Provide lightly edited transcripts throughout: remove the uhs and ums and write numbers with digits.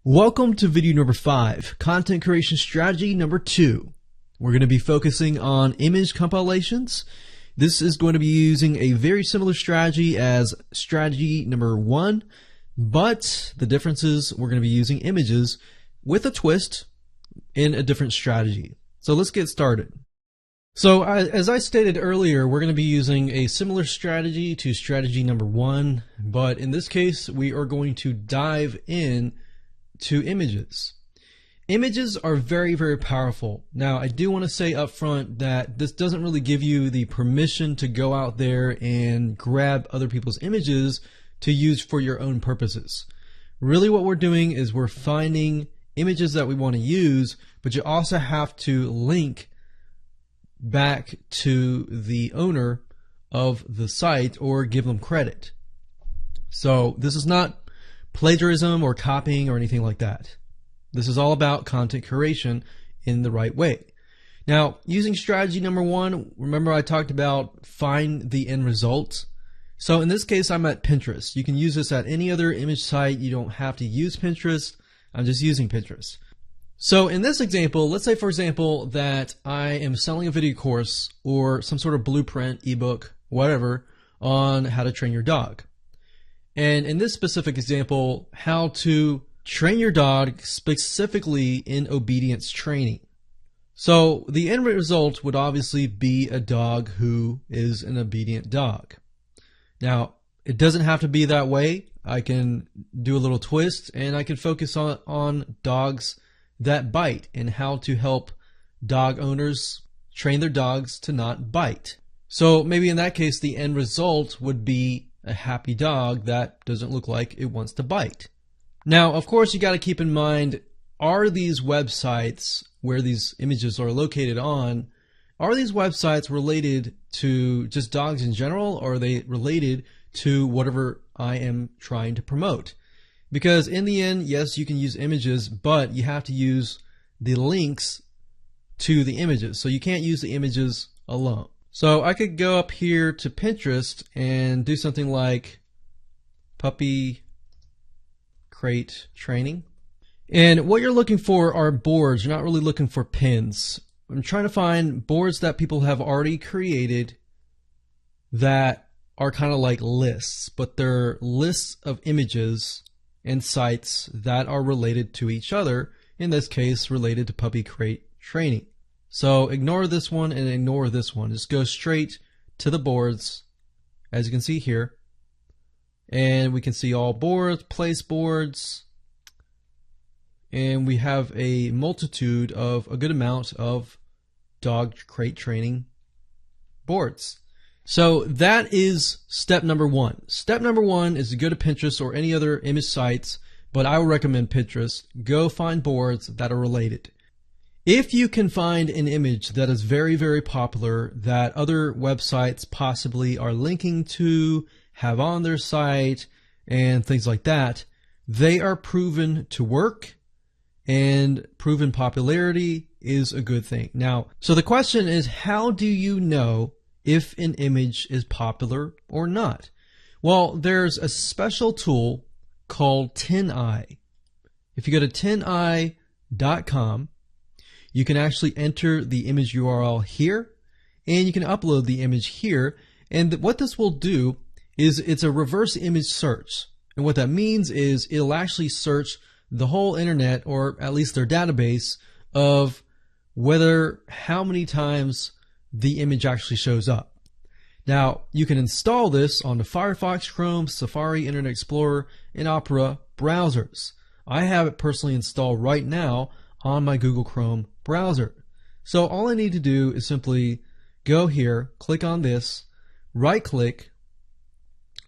Welcome to video number 5, content creation strategy number 2. We're going to be focusing on image compilations. This is going to be using a very similar strategy as strategy number 1, but the difference is we're going to be using images with a twist in a different strategy. So let's get started. So as I stated earlier, we're going to be using a similar strategy to strategy number 1, but in this case we are going to dive in to images. Images are very, very powerful. Now, I do want to say up front that this doesn't really give you the permission to go out there and grab other people's images to use for your own purposes. Really what we're doing is we're finding images that we want to use, but you also have to link back to the owner of the site or give them credit. So this is not plagiarism or copying or anything like that. This is all about content curation in the right way. Now, using strategy number 1, remember I talked about find the end result. So in this case, I'm at Pinterest. You can use this at any other image site. You don't have to use Pinterest. I'm just using Pinterest. So in this example, let's say for example that I am selling a video course or some sort of blueprint, ebook, whatever, on how to train your dog. And in this specific example, how to train your dog specifically in obedience training. So the end result would obviously be a dog who is an obedient dog. Now, it doesn't have to be that way. I can do a little twist and I can focus on dogs that bite and how to help dog owners train their dogs to not bite. So maybe in that case, the end result would be a happy dog that doesn't look like it wants to bite. Now, of course, you got to keep in mind, are these websites where these images are located on, are these websites related to just dogs in general, or are they related to whatever I am trying to promote? Because in the end, yes, you can use images, but you have to use the links to the images. So you can't use the images alone. So I could go up here to Pinterest and do something like puppy crate training. And what you're looking for are boards. You're not really looking for pins. I'm trying to find boards that people have already created that are kind of like lists, but they're lists of images and sites that are related to each other, in this case related to puppy crate training. So ignore this one and ignore this one. Just go straight to the boards, as you can see here. And we can see all boards, place boards, and we have a multitude of a good amount of dog crate training boards. So that is step number 1. Step number 1 is to go to Pinterest or any other image sites, but I would recommend Pinterest. Go find boards that are related. If you can find an image that is very, very popular that other websites possibly are linking to, have on their site, and things like that, they are proven to work, and proven popularity is a good thing. Now, so the question is, how do you know if an image is popular or not? Well, there's a special tool called 10i. If you go to 10i.com, you can actually enter the image URL here, and you can upload the image here. And what this will do is it's a reverse image search. And what that means is it'll actually search the whole internet, or at least their database, of how many times the image actually shows up. Now, you can install this on the Firefox, Chrome, Safari, Internet Explorer, and Opera browsers. I have it personally installed right now on my Google Chrome browser. So all I need to do is simply go here, click on this, right click,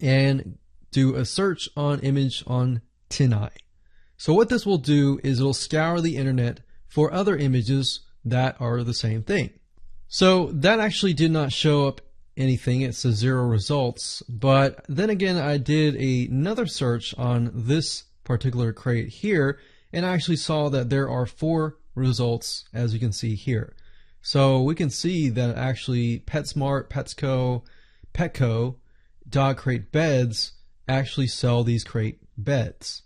and do a search on image on 10i. So what this will do is it'll scour the internet for other images that are the same thing. So that actually did not show up anything. It says 0 results. But then again, I did another search on this particular crate here, and I actually saw that there are 4 results, as you can see here. So we can see that actually PetSmart, Petco, Dog Crate Beds actually sell these crate beds.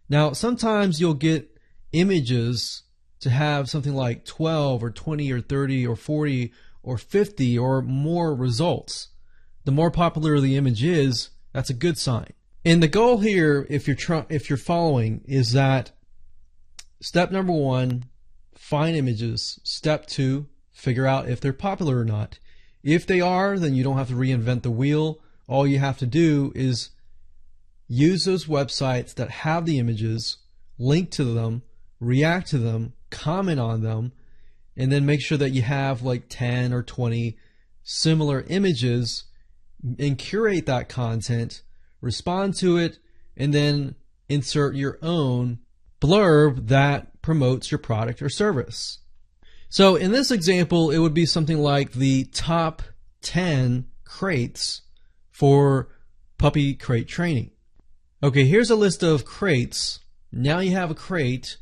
Now, sometimes you'll get images to have something like 12 or 20 or 30 or 40 or 50 or more results. The more popular the image is, that's a good sign. And the goal here, if you're following, is that step number 1, find images. Step 2, figure out if they're popular or not. If they are, then you don't have to reinvent the wheel. All you have to do is use those websites that have the images, link to them, react to them, comment on them, and then make sure that you have like 10 or 20 similar images and curate that content, respond to it, and then insert your own blurb that promotes your product or service. So in this example, it would be something like the top 10 crates for puppy crate training. Okay, here's a list of crates. Now you have a crate.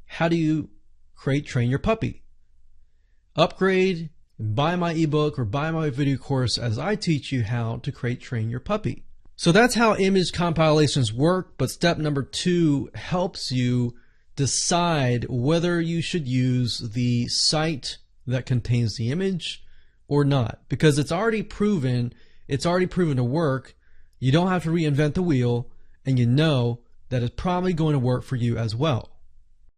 How do you crate train your puppy? Upgrade, buy my ebook or buy my video course as I teach you how to crate train your puppy. So that's how image compilations work, but step number 2 helps you decide whether you should use the site that contains the image or not, because it's already proven to work. You don't have to reinvent the wheel, and you know that it's probably going to work for you as well.